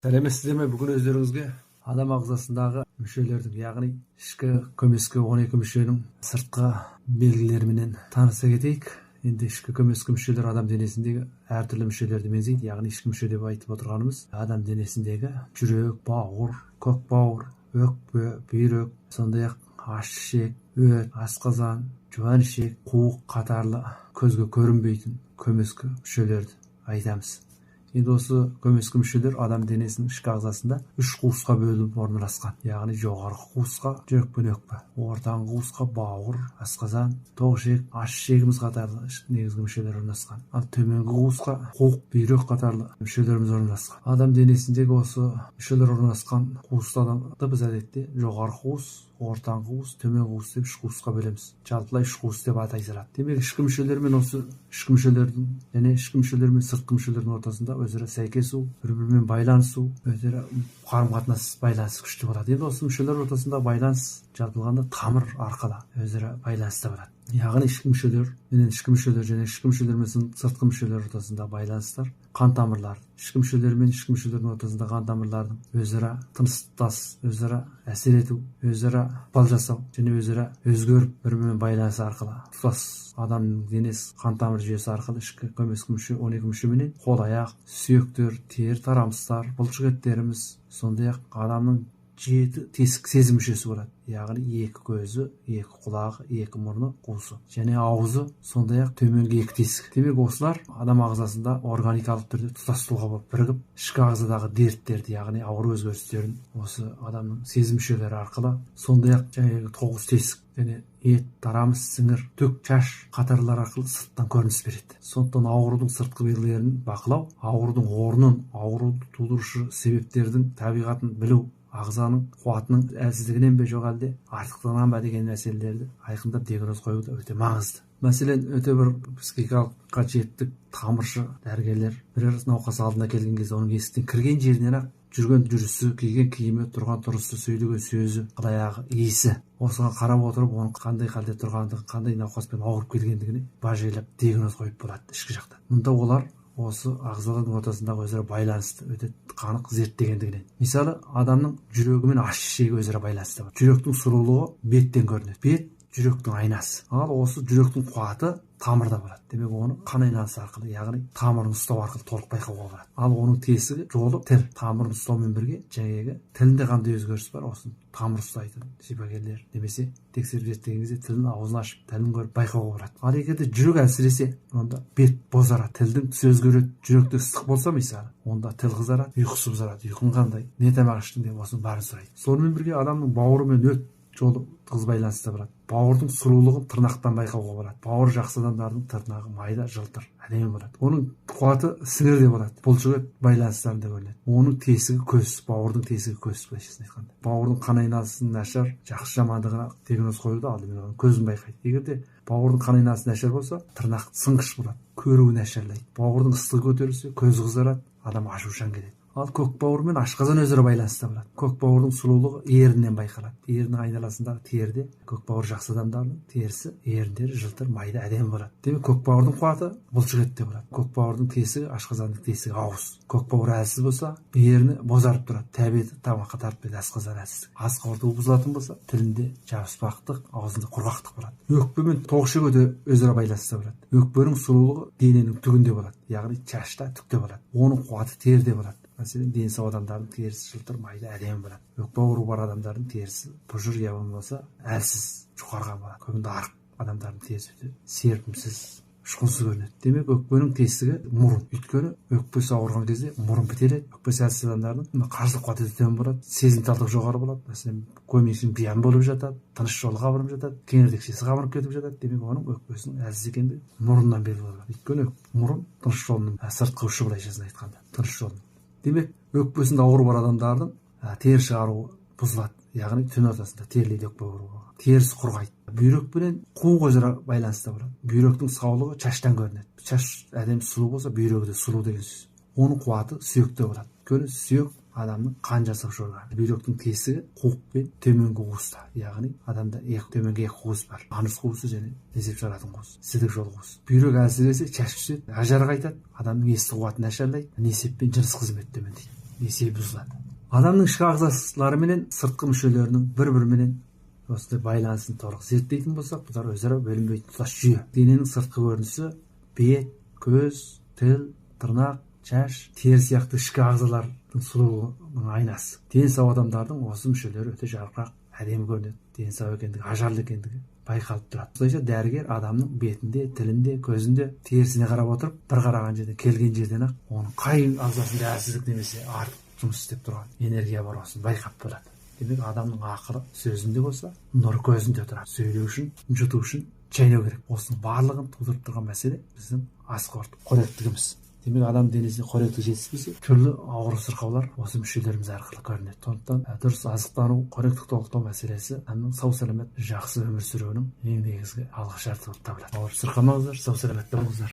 Сәлеметсіздер ме? Бүгін өздеріңізге адам ағзасындағы мүшелердің, яғни ішкі көмескі 12 мүшенің сыртқы белгілеріменен таныса кетейік. Енді ішкі көмескі мүшелер адам денесіндегі әртүрлі мүшелерді меңзейді, яғни ішкі мүше деп айтып отырғанымыз адам денесіндегі жүрек, бауыр, көк бауыр, өкпе, бүйрек, сондай-ақ аш-ішек, өт, асқазан, жуан ішек, қуық қатарлы көзге көрінбейтін көмескі мүшелерді айтамыз. Енді осы көмескі мүшелер адам денесінің ішкі ағзасында 3 қуысқа бөлініп орналасқан. Яғни жоғарғы қуысқа жүрек пен өкпе, ортаңғы қуысқа бауыр, асқазан, тоғышек, аш-ішегіміз қатарлы негізгі мүшелер орналасқан. Ал төменгі қуысқа қуық, бүйрек қатарлы мүшелеріміз орналасқан. Адам денесіндегі осы мүшелер орналасқан қуыстарды біз әдетте жоғарғы қуыс, ортаңғы қуыс, төменгі қуыс деп 3 қуысқа бөлеміз. Жалпылай 3 қуыс деп атай салады. Демек ішкі мүшелер мен осы ішкі мүшелердің және ішкі мүшелер мен сыртқы мүшелердің ортасында өзара сәйкесу, бір-бірімен байланысу, өзара қарым-қатынас байланысы күшті болады. Енді осы мүшелер ортасында байланыс жалпылағанда тамыр арқылы өзара байланыста болады. Яғни ішкі мүшелер және ішкі мүшелер мен сыртқы мүшелер ортасында байланыстар қан тамырлар, ішкі мүшелер мен ішкі мүшелердің ортасында қан тамырлардың өзара тыныстас, өзара әсер ету, өзара ықпал жасау және өзара өзгеріп бір-бірімен байланысы арқылы тұтас адамның денесі қан тамыр жүйесі арқылы ішкі көмескі мүше 12 мүшеменен қол аяқ, сүйектер, тері тарамыстар, бұлшық еттеріміз, сондай-ақ адамның 7 тесік сезім мүшесі болады. Яғни 2 көзі, 2 құлағы, 2 мұрны, қуысы және аузы, сондай-ақ төменгі 2 тесік. Демек осылар адам ағзасында органикалық түрде тұтас тұлға болып бірігіп, ішкі ағзадағы дерттерді, яғни ауыр өзгерістерін осы адамның сезім мүшелері арқылы, сондай-ақ 9 тесік және ет, тарамыс, сіңір, түк, шаш қатарлар арқылы сырттан көрініс береді. Сондықтан аурудың сыртқы белгілерін бақылау, аурудың орнын, ауруды тудырушы себептердің табиғатын білу, ағзаның қуатының әлсіздігінен бе жоқ әлде артықтығынан ба деген мәселелерді айқындап диагноз қою да өте маңызды. Мәселен, өте бір психикалық жетік тамыршы дәрігерлер бірер науқас алдына келген кезде оның есіктен кірген жерінен ақ жүрген жүрісі, киген киімі, тұрған тұрысы, сөйлеген сөзі, аяғы, иісі осыған қарап отырып оның қандай халде тұрғандығын, қандай науқаспен ауырып келгендігіне бажайлап диагноз қойып болады ішкі жақтан. Мұнда олар осы ағзалардың ортасындағы өзара байланысты өте қанық зерттегендігінен. Мысалы, адамның жүрегі мен аш-ішегі өзара байланысты бар. Жүректің сұлулығы беттен көрінеді. Бет жүректің айнасы. Ал осы жүректің қуаты тамырда болады. Демек оны қан айналысы арқылы, яғни тамырын ұстау арқылы толық байқауға болады. Ал оның тесігі жолы тіл. Тамырын ұстаумен бірге жаңағы тілінде қандай өзгеріс бар, осы тамыр ұстайтын шипагерлер немесе тексеріп зерттеген кезде тілін аузын ашып, тілін көріп байқауға болады. Ал егерде жүрек әлсіресе, онда бет бозарады, тілдің түсі өзгереді. Жүректе ыстық болса мысалы, онда тіл қызарады, ұйқысы бұзарады. Ұйқың қандай, не тамақ іштің деп осының бәрін сұрайды. Сонымен бірге адамның бауыры мен өт жолы тығыз байланысты болады. Бауырдың сұлулығын тырнақтан байқауға болады. Бауыр жақсы адамдардың тырнағы майда, жылтыр, әдемі болады. Оның қуаты сіңірде болады. Бұлшық ет байланыстарында көрінеді. Оның тесігі көз, бауырдың тесігі көз, былайша айтқанда. Бауырдың қан айналысының нашар, жақсы жамандығына диагноз қоюды алдымен оның көзін байқайды. Егерде бауырдың қан айналысы нашар болса, тырнақ сынғыш болады, көруі нашарлайды. Бауырдың ыстығы көтерілсе, көзі қызарады, адам ашушаң келеді. Ал көк бауыр мен ашқазан өзара байланысты болады. Көк бауырдың сұлулығы ерінен байқалады. Ерінің айналасындағы теріде көк бауыр жақсы адамдардың терісі, еріндері жылтыр, майда, әдемі болады. Демек көк бауырдың қуаты бұлшық етте болады. Көк бауырдың тесігі, ашқазанның тесігі ауыз. Көк бауыр әлсіз болса, ерні бозарып тұрады. Тәбеті тамаққа тартпайды, асқазан әлсіздік. ас қорытуы бұзылатын болса, тілінде жабыспақтық, аузында құрғақтық болады. Өкпе мен тоғышек өзара байланысты болады. Өкпенің сұлулығы дененің түгінде болады, яғни шашта, түкте болады. Оның қуаты теріде болады. Мәселен, дені сау адамдардың терісі жылтыр, майда, әдемі болады. Өкпе ауруы бар адамдардың терісі бұжыр, я болмаса әлсіз, жұқарған болады. Көбінде арық адамдардың терісі серпімсіз, ұшқынсыз көрінеді. Демек, өкпенің тесігі мұрын. Өйткені өкпесі ауырған кезде мұрын бітеледі. Өкпесі әлсіз адамдардың қаржылық қуаты төмен болады, сезімталдық жоғары болады. Мәселен, көмейшін биян болып жатады, тыныс жолы қабынып жатады, кеңірдекшесі қабынып кетіп жатады. Демек, оның өкпесінің әлсіз екендігі мұрыннан белгілі болады. Өйткені мұрын тыныс жолының сыртқы ұшы, былайша айтқанда, тыныс жолының. Демек, өкпесінде ауыры бар адамдардың тері шығаруы бұзылады. Яғни түн ортасында терілейді өкпе ауруы. Терісі құрғайды. Бүйрек пенен қуық өзара байланысты болады. Бүйректің саулығы шаштан көрінеді. Шаш әдемі сұлу болса, бүйрегі де сұлу деген сөз. Оның қуаты сүйекте болады. Өйткені сүйек адамның қан жасаушы органы. Бүйректің тесігі қуық пен төменгі қуыста. Яғни адамда төменгі 2 қуыс бар. Анус қуысы және несеп шығаратын қуыс, сідік жол қуысы. Бүйрек әлсіресе шаш түседі, ажар қайтады, адамның есту қуаты нашарлайды, несеп пен жыныс қызметі төмендейді. есебі бұзылады. Адамның ішкі ағзалары менен сыртқы мүшелерінің бір-бірі менен осындай байланысын толық зерттейтін болсақ, бұлар өзара бөлінбейтін тұтас жүйе. Дененің сыртқы көрінісі бет, көз, тіл, тырнақ, шаш, тері сияқты ішкі ағзалардың сұлулығының айнасы. Дені сау адамдардың осы мүшелері өте жарқырақ, әдемі көрінеді. Дені сау екендігі, ажарлы екендігі байқалып тұрады. Осылайша дәрігер адамның бетінде, тілінде, көзінде, терісіне қарап отырып, бір қараған жерден, келген жерден ақ оның қай ағзасында әлсіздік немесе артық жұмыс істеп тұрған энергия бар осыны байқап болады. Демек адамның ақыры сөзінде болса, нұр көзінде тұрады. Сөйлеу үшін, жұту үшін шайнау керек. Осының барлығын тудырып тұрған мәселе біздің ас қоректігіміз. Демек адам денесіне қоректік жетіспесе, түрлі ауыр сырқаулар осы мүшелеріміз арқылы көрінеді. Сондықтан дұрыс азықтану, қоректік толықтау мәселесі адамның сау сәлемет жақсы өмір сүруінің ең негізгі алғышарты болып табылады. Ауырып сырқамаңыздар, сау сәлемет болыңыздар.